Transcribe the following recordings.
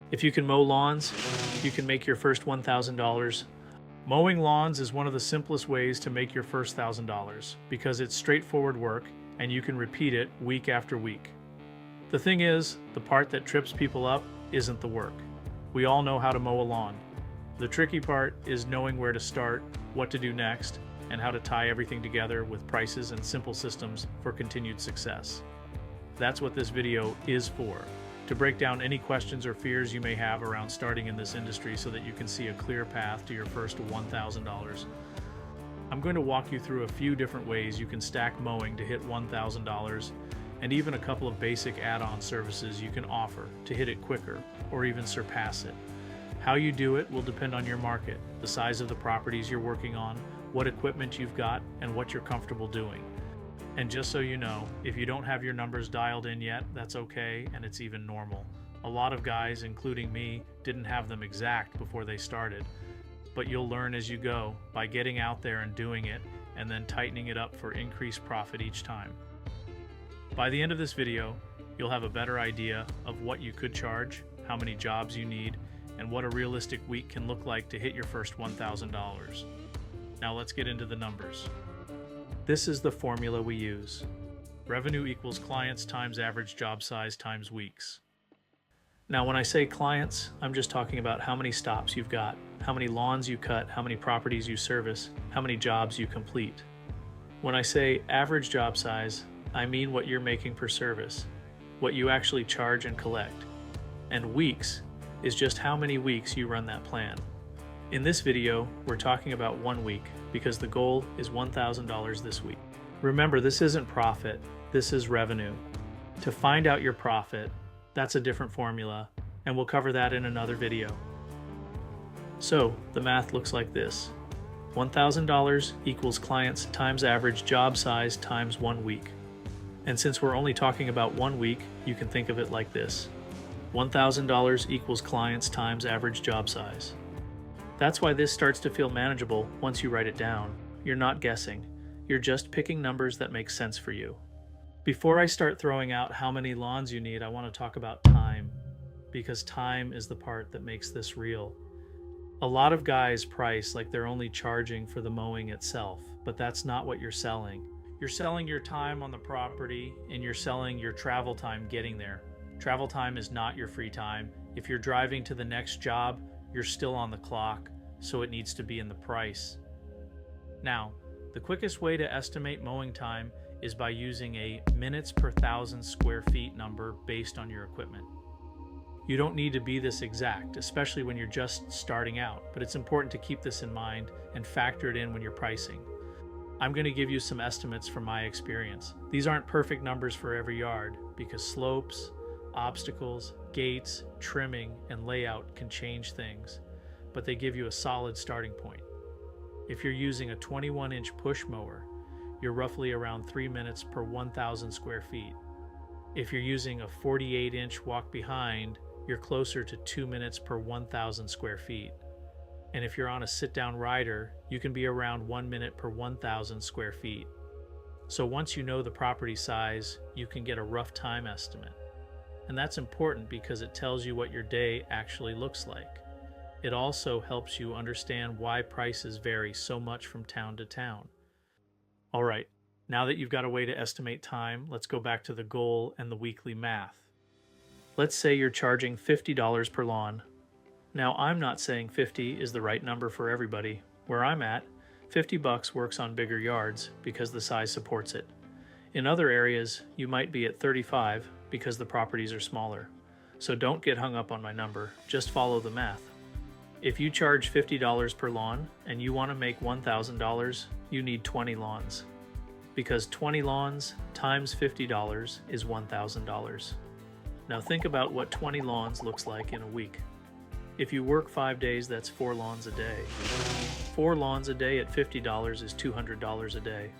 If you can mow lawns, you can make your first $1,000. Mowing lawns is one of the simplest ways to make your first $1,000 because it's straightforward work and you can repeat it week after week. The thing is, the part that trips people up isn't the work. We all know how to mow a lawn. The tricky part is knowing where to start, what to do next, and how to tie everything together with prices and simple systems for continued success. That's what this video is for, to break down any questions or fears you may have around starting in this industry so that you can see a clear path to your first $1,000. I'm going to walk you through a few different ways you can stack mowing to hit $1,000 and even a couple of basic add-on services you can offer to hit it quicker or even surpass it. How you do it will depend on your market, the size of the properties you're working on, what equipment you've got, and what you're comfortable doing. And just so you know, if you don't have your numbers dialed in yet, that's okay, and it's even normal. A lot of guys, including me, didn't have them exact before they started, but you'll learn as you go by getting out there and doing it, and then tightening it up for increased profit each time. By the end of this video, you'll have a better idea of what you could charge, how many jobs you need, and what a realistic week can look like to hit your first $1,000. Now let's get into the numbers. This is the formula we use. Revenue equals clients times average job size times weeks. Now when I say clients, I'm just talking about how many stops you've got, how many lawns you cut, how many properties you service, how many jobs you complete. When I say average job size, I mean what you're making per service, what you actually charge and collect. And weeks is just how many weeks you run that plan. In this video, we're talking about 1 week because the goal is $1,000 this week. Remember, this isn't profit, this is revenue. To find out your profit, that's a different formula, and we'll cover that in another video. So, the math looks like this. $1,000 equals clients times average job size times 1 week. And since we're only talking about 1 week, you can think of it like this. $1,000 equals clients times average job size. That's why this starts to feel manageable once you write it down. You're not guessing. You're just picking numbers that make sense for you. Before I start throwing out how many lawns you need, I want to talk about time, because time is the part that makes this real. A lot of guys price like they're only charging for the mowing itself, but that's not what you're selling. You're selling your time on the property and you're selling your travel time getting there. Travel time is not your free time. If you're driving to the next job, you're still on the clock, so it needs to be in the price. Now, the quickest way to estimate mowing time is by using a minutes per 1,000 square feet number based on your equipment. You don't need to be this exact, especially when you're just starting out, but it's important to keep this in mind and factor it in when you're pricing. I'm going to give you some estimates from my experience. These aren't perfect numbers for every yard because slopes, obstacles, gates, trimming, and layout can change things, but they give you a solid starting point. If you're using a 21-inch push mower, you're roughly around 3 minutes per 1,000 square feet. If you're using a 48-inch walk behind, you're closer to 2 minutes per 1,000 square feet. And if you're on a sit-down rider, you can be around 1 minute per 1,000 square feet. So once you know the property size, you can get a rough time estimate. And that's important because it tells you what your day actually looks like. It also helps you understand why prices vary so much from town to town. All right, now that you've got a way to estimate time, let's go back to the goal and the weekly math. Let's say you're charging $50 per lawn. Now, I'm not saying 50 is the right number for everybody. Where I'm at, $50 works on bigger yards because the size supports it. In other areas, you might be at 35 because the properties are smaller. So don't get hung up on my number, just follow the math. If you charge $50 per lawn and you want to make $1,000, you need 20 lawns. Because 20 lawns times $50 is $1,000. Now think about what 20 lawns looks like in a week. If you work 5 days, that's 4 lawns a day. 4 lawns a day at $50 is $200 a day.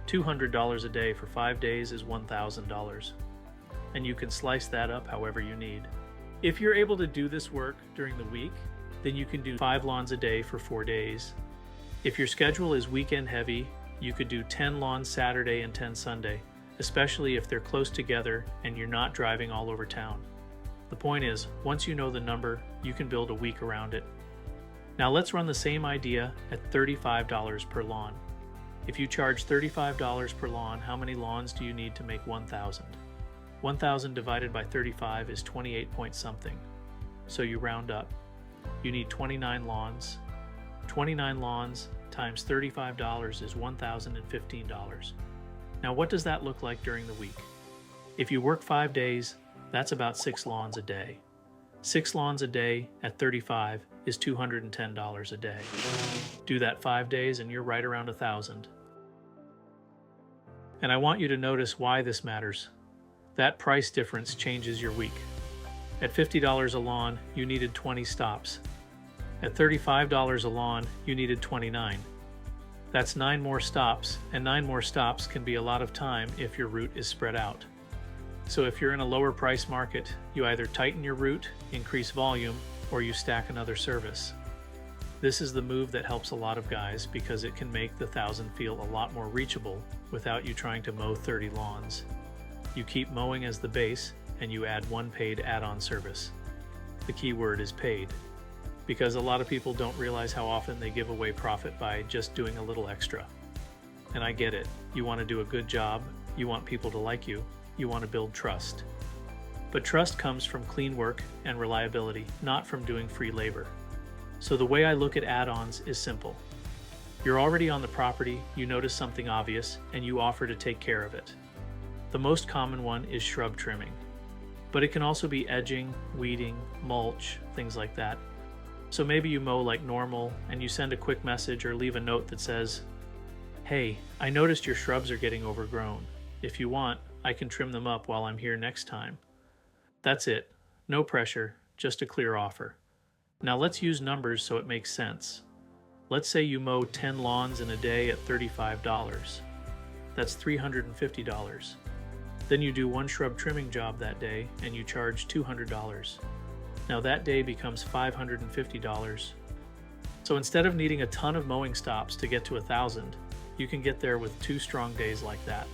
$200 a day for 5 days is $1,000. And you can slice that up however you need. If you're able to do this work during the week, then you can do 5 lawns a day for 4 days. If your schedule is weekend heavy, you could do 10 lawns Saturday and 10 Sunday, especially if they're close together and you're not driving all over town. The point is, once you know the number, you can build a week around it. Now let's run the same idea at $35 per lawn. If you charge $35 per lawn, how many lawns do you need to make 1,000? 1,000 divided by 35 is 28 point something. So you round up. You need 29 lawns. 29 lawns times $35 is $1,015. Now what does that look like during the week? If you work 5 days, that's about 6 lawns a day. 6 lawns a day at 35 is $210 a day. Do that 5 days and you're right around 1,000. And I want you to notice why this matters. That price difference changes your week. At $50 a lawn, you needed 20 stops. At $35 a lawn, you needed 29. That's 9 more stops, and 9 more stops can be a lot of time if your route is spread out. So if you're in a lower price market, you either tighten your route, increase volume, or you stack another service. This is the move that helps a lot of guys because it can make the 1,000 feel a lot more reachable without you trying to mow 30 lawns. You keep mowing as the base, and you add one paid add-on service. The key word is paid, because a lot of people don't realize how often they give away profit by just doing a little extra. And I get it. You want to do a good job, you want people to like you, you want to build trust. But trust comes from clean work and reliability, not from doing free labor. So the way I look at add-ons is simple. You're already on the property, you notice something obvious, and you offer to take care of it. The most common one is shrub trimming, but it can also be edging, weeding, mulch, things like that. So maybe you mow like normal and you send a quick message or leave a note that says, "Hey, I noticed your shrubs are getting overgrown. If you want, I can trim them up while I'm here next time." That's it. No pressure, just a clear offer. Now let's use numbers so it makes sense. Let's say you mow 10 lawns in a day at $35. That's $350. Then you do one shrub trimming job that day and you charge $200. Now that day becomes $550. So instead of needing a ton of mowing stops to get to 1,000, you can get there with 2 strong days like that.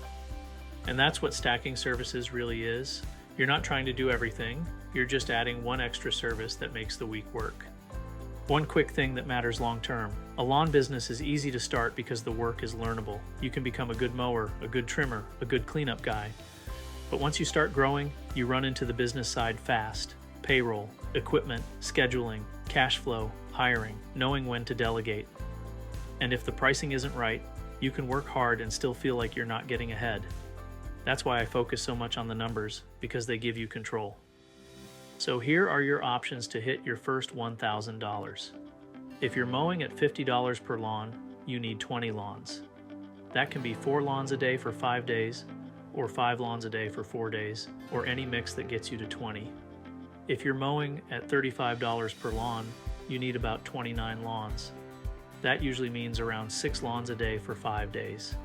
And that's what stacking services really is. You're not trying to do everything, you're just adding one extra service that makes the week work. One quick thing that matters long term. A lawn business is easy to start because the work is learnable. You can become a good mower, a good trimmer, a good cleanup guy. But once you start growing, you run into the business side fast. Payroll, equipment, scheduling, cash flow, hiring, knowing when to delegate. And if the pricing isn't right, you can work hard and still feel like you're not getting ahead. That's why I focus so much on the numbers, because they give you control. So here are your options to hit your first $1,000. If you're mowing at $50 per lawn, you need 20 lawns. That can be 4 lawns a day for 5 days, or 5 lawns a day for 4 days, or any mix that gets you to 20. If you're mowing at $35 per lawn, you need about 29 lawns. That usually means around 6 lawns a day for 5 days.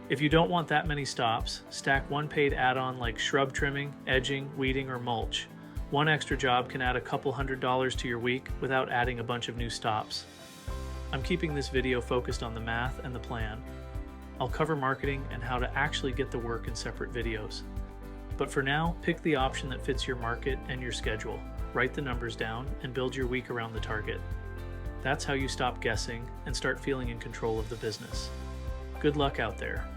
If you don't want that many stops, stack one paid add-on like shrub trimming, edging, weeding, or mulch. One extra job can add a couple $100s to your week without adding a bunch of new stops. I'm keeping this video focused on the math and the plan. I'll cover marketing and how to actually get the work in separate videos. But for now, pick the option that fits your market and your schedule. Write the numbers down and build your week around the target. That's how you stop guessing and start feeling in control of the business. Good luck out there.